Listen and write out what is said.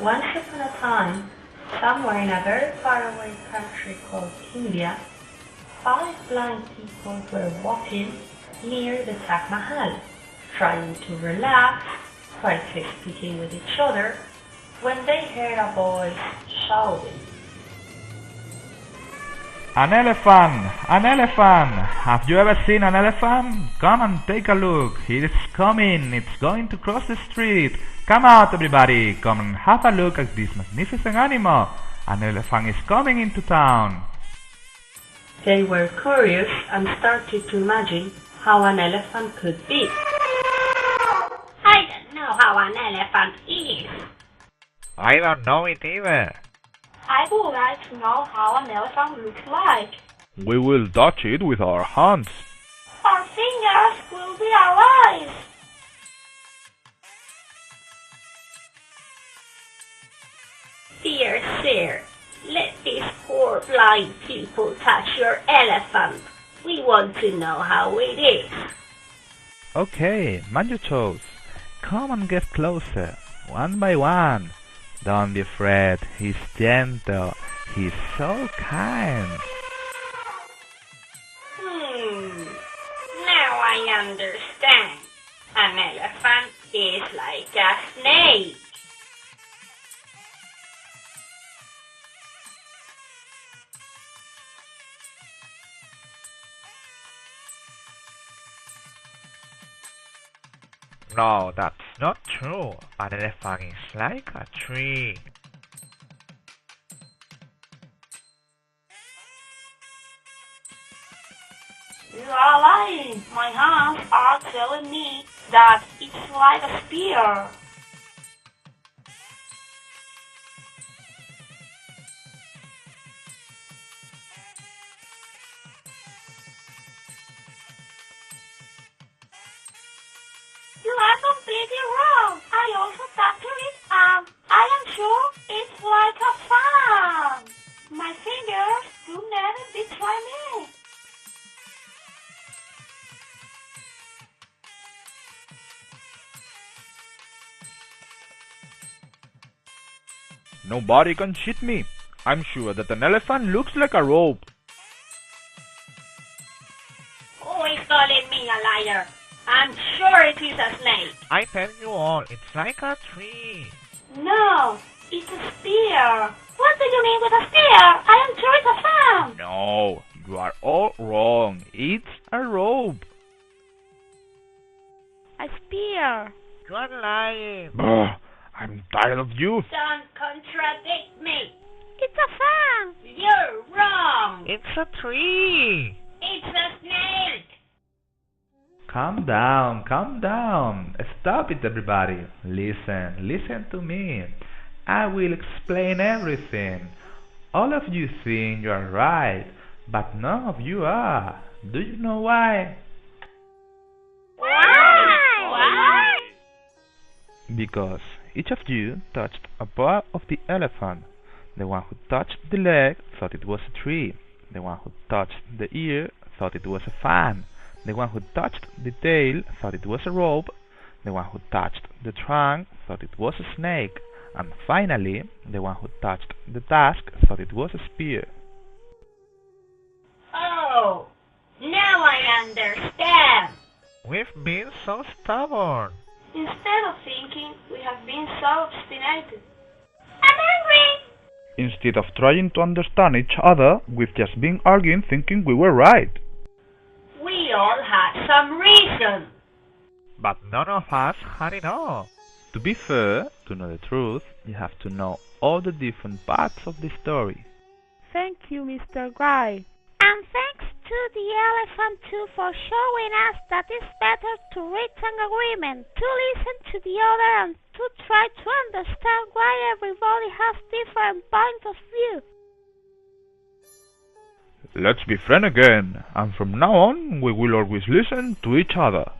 Once upon a time, somewhere in a very faraway country called India, 5 blind people were walking near the Taj Mahal, trying to relax, quietly speaking with each other, when they heard a voice shouting, "An elephant! An elephant! Have you ever seen an elephant? Come and take a look. It's coming. It's going to cross the street. Come out, everybody. Come and have a look at this magnificent animal. An elephant is coming into town." They were curious and started to imagine how an elephant could be. I don't know how an elephant is. I don't know it either. I would like to know how an elephant looks like. We will touch it with our hands. Our fingers will be our eyes. Dear sir, let these poor blind people touch your elephant. We want to know how it is. Okay, mind your toes. Come and get closer, one by one. Don't be afraid, he's gentle. He's so kind. Now I understand. An elephant is like a snake. No, that's not true. An elephant is like a tree. You are lying. My hands are telling me that it's like a spear. You are completely wrong. I also touched it and I am sure it's like a fan. My fingers do never betray me. Nobody can cheat me. I'm sure that an elephant looks like a rope. Who is calling me a liar? I'm sure it is a snake. I tell you all, it's like a tree. No, it's a spear. What do you mean with a spear? I am sure it's a fan. No, you are all wrong. It's a rope. A spear. You are lying. I'm tired of you. Don't contradict me. It's a fan. You're wrong. It's a tree. It's a snake. Calm down, calm down. Stop it, everybody. Listen to me. I will explain everything. All of you think you are right, but none of you are. Do you know why? Why? Because each of you touched a part of the elephant. The one who touched the leg thought it was a tree. The one who touched the ear thought it was a fan. The one who touched the tail thought it was a rope. The one who touched the trunk thought it was a snake. And finally, the one who touched the tusk thought it was a spear. Oh, now I understand. We've been so stubborn. Instead of thinking, we have been so obstinate. I'm angry. Instead of trying to understand each other, we've just been arguing thinking we were right. We all had some reason. But none of us had it all. To be fair, to know the truth, you have to know all the different parts of the story. Thank you, Mr. Guy. And thanks to the elephant too for showing us that it's better to reach an agreement, to listen to the other and to try to understand why everybody has different points of view. Let's be friends again, and from now on we will always listen to each other.